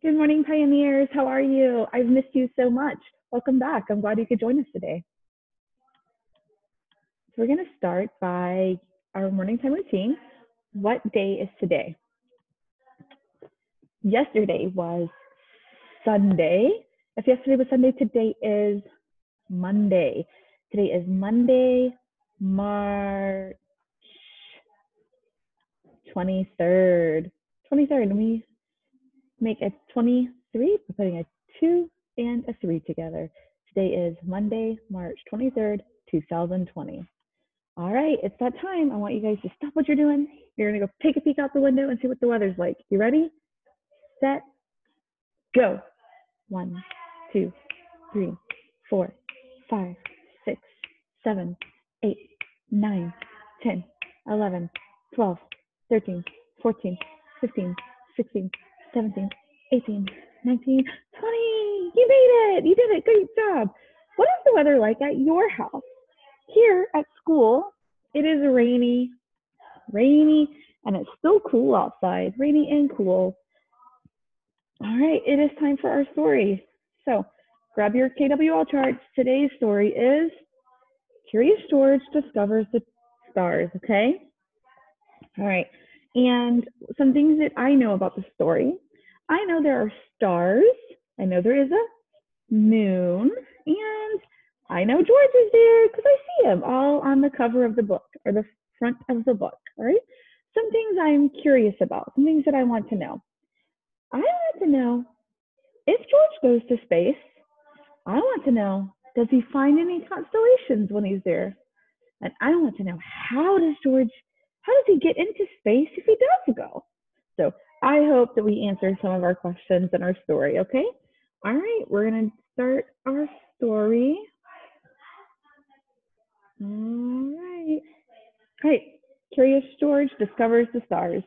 Good morning, pioneers. How are you? I've missed you so much. Welcome back. I'm glad you could join us today. So we're going to start by our morning time routine. What day is today? Yesterday was Sunday. If yesterday was Sunday, today is Monday. Today is Monday, March 23rd. 23rd. Let me make a 23. We're putting a 2 and a 3 together. Today is Monday, March 23rd, 2020. All right, it's that time. I want you guys to stop what you're doing. You're gonna go take a peek out the window and see what the weather's like. You ready? Set, go. 1, 2, 3, 4, 5, 6, 7, 8, 9, 10, 11, 12, 13, 14, 15, 16, 17, 18, 19, 20. You made it. You did it. Great job. What is the weather like at your house? Here at school, it is rainy, and it's still cool outside, rainy and cool. All right, it is time for our story. So grab your KWL charts. Today's story is Curious George Discovers the Stars, okay? All right, and some things that I know about the story. I know there are stars. I know there is a moon, and I know George is there because I see him all on the cover of the book or the front of the book, all right? Some things I'm curious about, some things that I want to know. I want to know if George goes to space, I want to know, does he find any constellations when he's there? And I want to know, how does he get into space if he does go? So I hope that we answer some of our questions in our story, okay? All right, we're going to start our story. All right. All right, Curious George Discovers the Stars.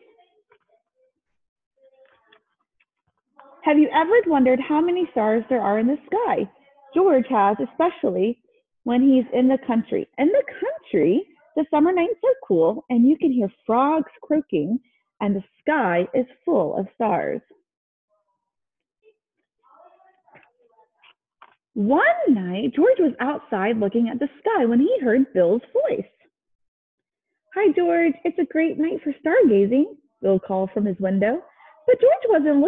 Have you ever wondered how many stars there are in the sky? George has, especially when he's in the country. In the country, the summer nights are cool and you can hear frogs croaking and the sky is full of stars. One night, George was outside looking at the sky when he heard Bill's voice. Hi, George. It's a great night for stargazing, Bill called from his window. But George wasn't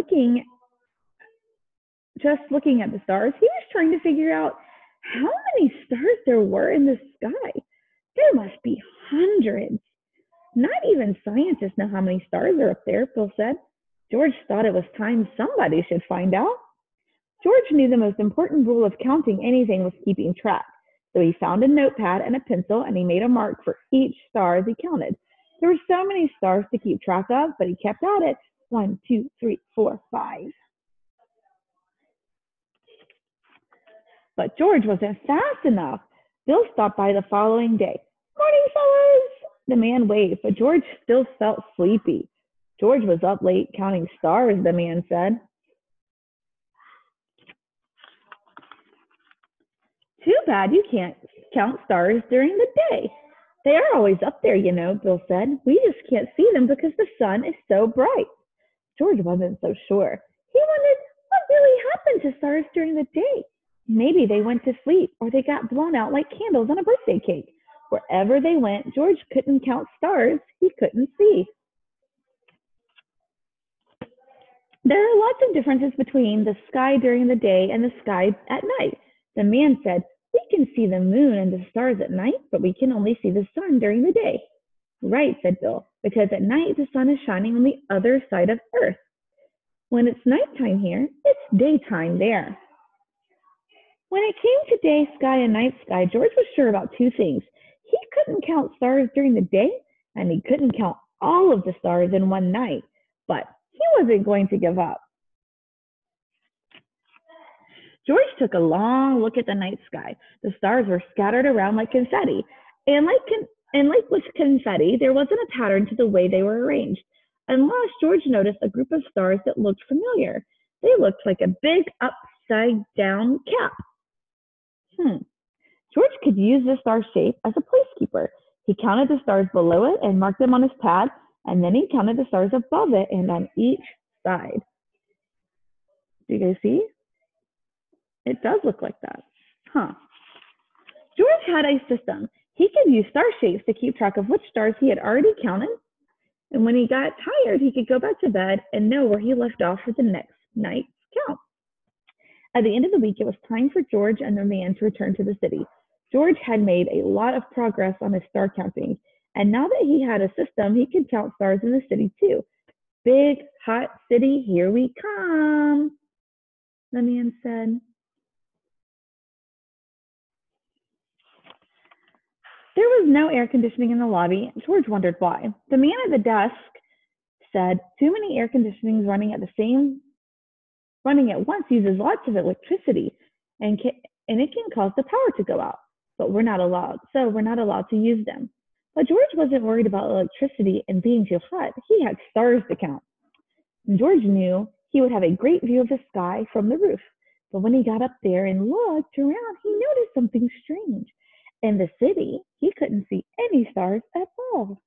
just looking at the stars. He was trying to figure out how many stars there were in the sky. There must be hundreds. Not even scientists know how many stars are up there, Bill said. George thought it was time somebody should find out. George knew the most important rule of counting anything was keeping track. So he found a notepad and a pencil and he made a mark for each star as he counted. There were so many stars to keep track of, but he kept at it. 1, 2, 3, 4, 5. But George wasn't fast enough. Bill stopped by the following day. Morning, fellas! The man waved, but George still felt sleepy. George was up late counting stars, the man said. Too bad you can't count stars during the day. They are always up there, you know, Bill said. We just can't see them because the sun is so bright. George wasn't so sure. He wondered what really happened to stars during the day. Maybe they went to sleep or they got blown out like candles on a birthday cake. Wherever they went, George couldn't count stars he couldn't see. There are lots of differences between the sky during the day and the sky at night. The man said, we can see the moon and the stars at night, but we can only see the sun during the day. Right, said Bill, because at night the sun is shining on the other side of Earth. When it's nighttime here, it's daytime there. When it came to day sky and night sky, George was sure about two things. He couldn't count stars during the day, and he couldn't count all of the stars in one night, but he wasn't going to give up. George took a long look at the night sky. The stars were scattered around like confetti, and like with confetti, there wasn't a pattern to the way they were arranged. Unless George noticed a group of stars that looked familiar. They looked like a big upside-down cap. George could use the star shape as a placekeeper. He counted the stars below it and marked them on his pad, and then he counted the stars above it and on each side. Do you guys see? It does look like that. Huh. George had a system. He could use star shapes to keep track of which stars he had already counted. And when he got tired, he could go back to bed and know where he left off for the next night's count. At the end of the week, it was time for George and the man to return to the city. George had made a lot of progress on his star counting, and now that he had a system, he could count stars in the city too. Big, hot city, here we come, the man said. There was no air conditioning in the lobby. George wondered why. The man at the desk said, too many air conditionings running at once uses lots of electricity, and it can cause the power to go out. But we're not allowed to use them. But George wasn't worried about electricity and being too hot. He had stars to count. And George knew he would have a great view of the sky from the roof. But when he got up there and looked around, he noticed something strange. In the city, he couldn't see any stars at all.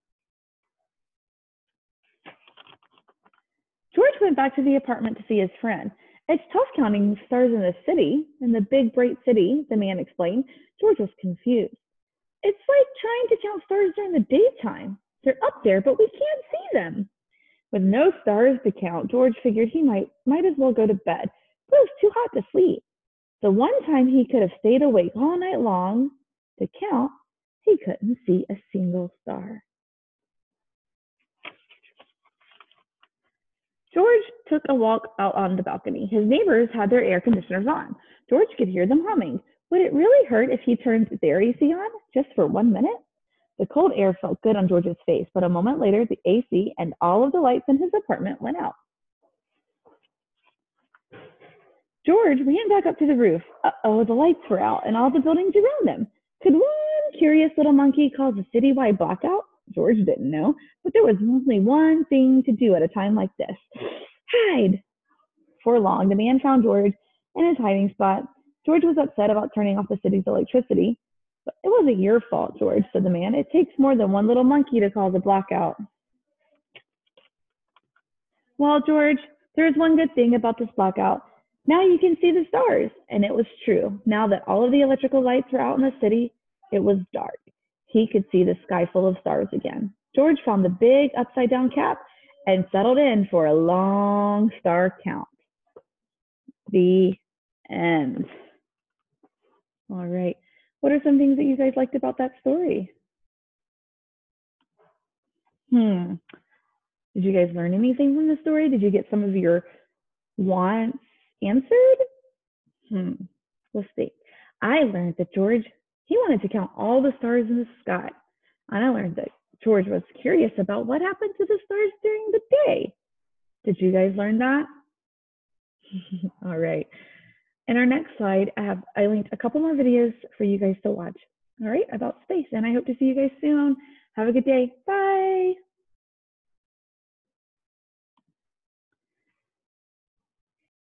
George went back to the apartment to see his friend. It's tough counting stars in the city, in the big, bright city, the man explained. George was confused. It's like trying to count stars during the daytime. They're up there, but we can't see them. With no stars to count, George figured he might as well go to bed, but it was too hot to sleep. The one time he could have stayed awake all night long to count, he couldn't see a single star. George took a walk out on the balcony. His neighbors had their air conditioners on. George could hear them humming. Would it really hurt if he turned their AC on just for 1 minute? The cold air felt good on George's face, but a moment later, the AC and all of the lights in his apartment went out. George ran back up to the roof. Uh-oh, the lights were out and all the buildings around him. Could one curious little monkey cause a citywide blackout? George didn't know, but there was only one thing to do at a time like this. Hide! Before long, the man found George in his hiding spot. George was upset about turning off the city's electricity. But it wasn't your fault, George, said the man. It takes more than one little monkey to cause a blackout. Well, George, there's one good thing about this blackout. Now you can see the stars. And it was true. Now that all of the electrical lights were out in the city, it was dark. He could see the sky full of stars again. George found the big upside-down cap and settled in for a long star count. The end. All right. What are some things that you guys liked about that story? Did you guys learn anything from the story? Did you get some of your wants answered? Let's see. I learned that George, he wanted to count all the stars in the sky. And I learned that George was curious about what happened to the stars during the day. Did you guys learn that? All right. In our next slide, I linked a couple more videos for you guys to watch, all right, about space. And I hope to see you guys soon. Have a good day. Bye.